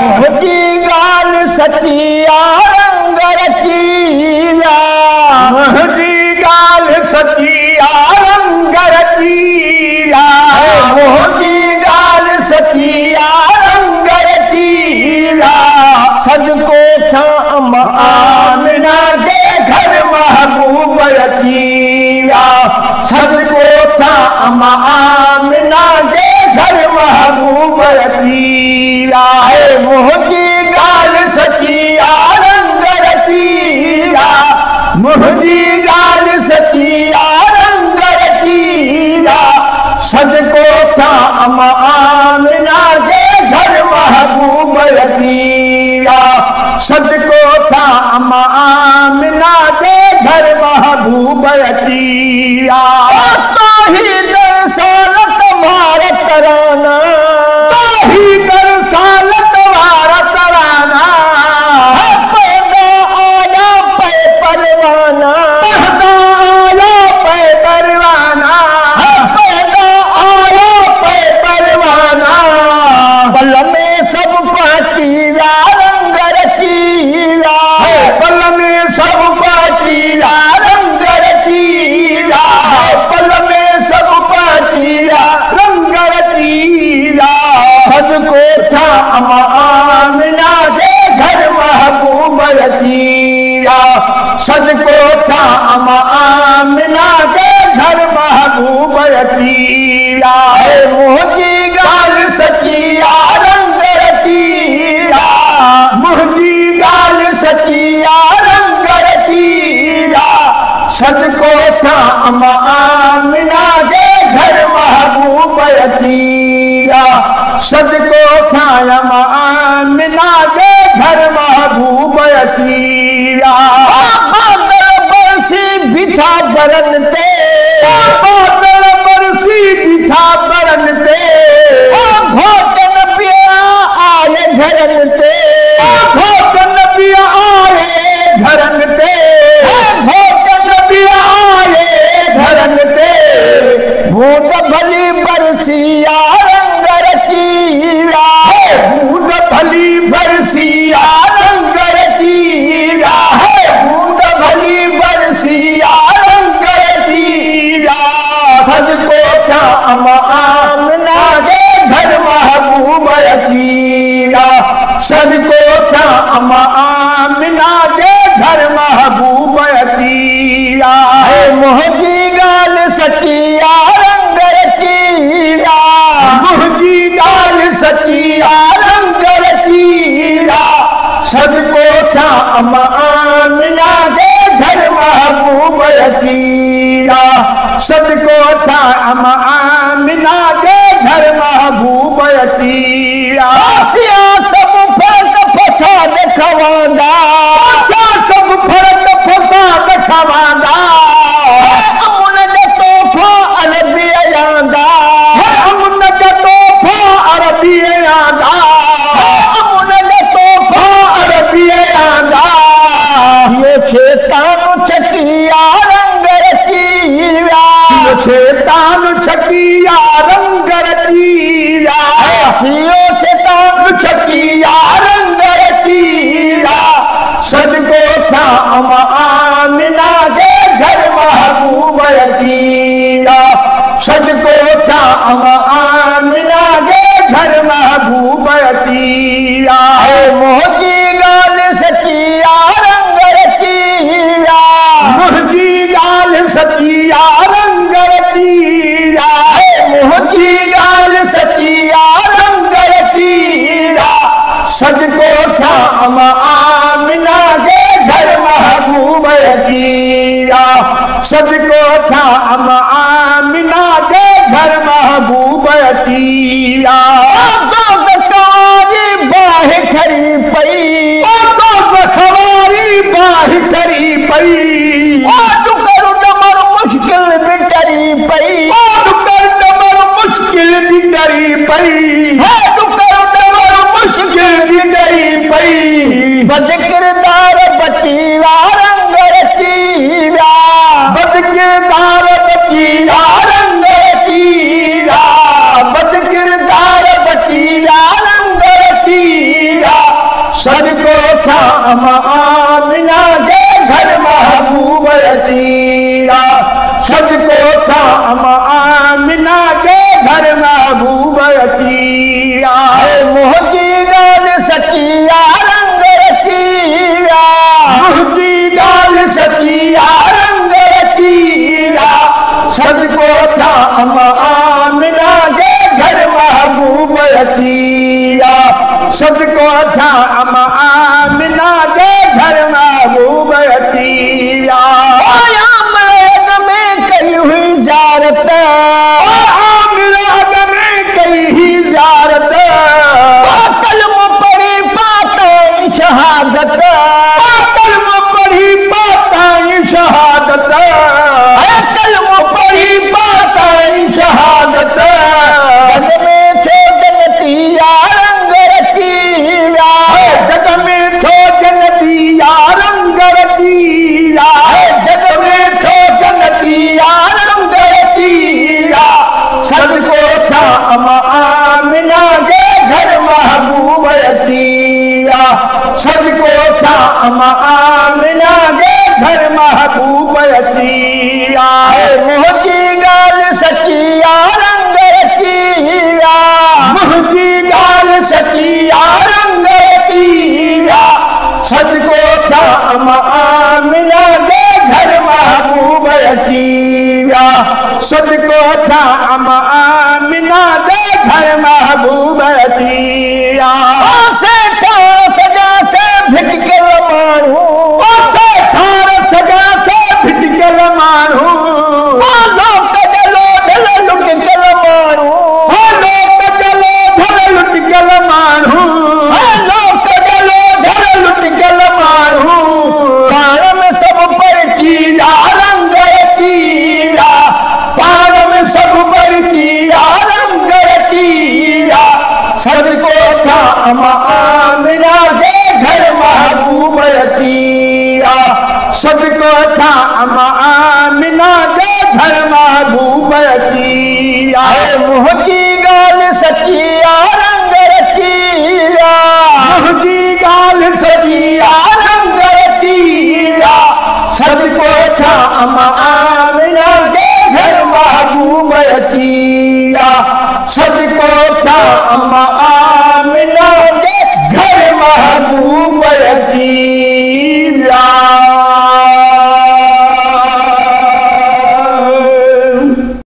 मोहजी गाल सचिया रंग रचिया, मोहजी गाल सचिया रंग रचिया, मोहजी गाल सचिया रंग रचिया। सजको था आमिना के घर महबूब रचिया, सजको था आमिना के घर महबूब रचिया। मोहजी गाल सचिया रंग रचिया, मोहजी गाल सचिया रंग रचिया। सजको था आमिना के घर महबूब रचिया, सजको था आमिना के घर महबूब रचिया। ताही दरसालत भारत राना, ताही दरसालत भारत राना, पैदा आया पै परवाना, पैदा आया पै परवाना, पैदा आया पै परवाना। बल में सब पाचीरा रंग रचीरा, पल में सब पाचीरा रंग रचीरा, बल में सब पाचीरा रंग रचिया। सजको था आमिना के घर महबूब रचिया, सजको था आमिना के घर महबूब रचिया। मोहजी गाल सचिया रंग रचिया, मोहजी गाल सचिया रंग रचिया। सजको था आमिना के घर महबूब रचिया, सजको था आमिना के घर महबूब रचिया। बादल बरसी बिठा बरनते, बादल बरसी बिठा बरनते, घोटन पिया आए घरनते, घोटन पिया आए घरनते, घोटन पिया आए घरनते। बूंद भली बरसिया रंग रचिया, बूंद भली बरसिया रंग रचिया, बूंद भली बरसिया रंग रचिया। सजको था आमिना के घर महबूब रचिया, सजको था आमिना के घर महबूब रचिया। मोहजी गाल सचिया रंग रचिया, मोहजी गाल सचिया रंग रचिया। सजको था आमिना के घर महबूब रचिया, सजको था आमिना के घर महबूब रचिया। सब फर्क फसाद खवांदा, सब फर्क फसाद खवांदा, अमुन जो तोहफा अरबी आंदा, अमुन जो तोहफा अरबी आंदा, अमुन जो तोहफा अरबी आंदा। ये शैतान छकिया रंग रचिया, शैतान छकिया रंग रचिया, यो शैतान छकिया रंग रचिया। सजको था आमिना के घर महबूब रचिया, सजको था आमिना के घर महबूब रचिया। मोहजी गाल सचिया रंग रचिया, मोहजी गाल सचिया रंग रचिया, मोहजी गाल सचिया रंग रचिया। सजको था आमिना के घर महबूब रचिया, सजको था आमिना के घर महबूब रचिया। सवारी बाह ठरी पई, सवारी बाह ठरी पई, कर डमर मुश्किल भी टरी पई, कर डमर मुश्किल भी डरी पई, कर डमर मुश्किल भी डरी पई। बदकिरदार बचीवा रंग रचिया, बदकिरदार बचीवा रंग रचिया। अम्मा आमिना के घर महबूब अतिया। सदको था अम्मा आमिना के घर महबूब अतिया। आमिना में कई हुई ज़ियारत, आमिना में कई ही ज़ियारत। कलम पढ़ी पाता शहादत, कलम पढ़ी पाता शहादत। कलम पढ़ी पाता शहादत। जग में छो जनतिया रंग रतिया, जग में छो जनतिया रंग रतिया। जग में छो जनतिया रंग रतिया। सदको था अम्मा आमिना के घर महबूब अतिया। सदको था अम्मा आमिना के घर महबूब अतिया। मोहकी गाल सचिया रंग रतिया, मुहकी गाल सचिया रंग रतिया। सदको था अम्मा आमिना के घर महबूब अतिया। सदको था अम्मा आमिना के घर महबूब अतिया। से सजा से भिट के लमारू, ठार सजा से भिट के लमारू। लोक जलो ढल लुट के लमारू, लोक जलो ढल लुट के लमारू। लोक जलो ढल लुट के लमारू। पाण में सब पर कीड़ा रंग रतिया, पाण में सब पर कीड़ा रंग रतिया। सदको था अम्मा आमिना के घर महबूब अतिया। सदको था अम्मा आमिना के घर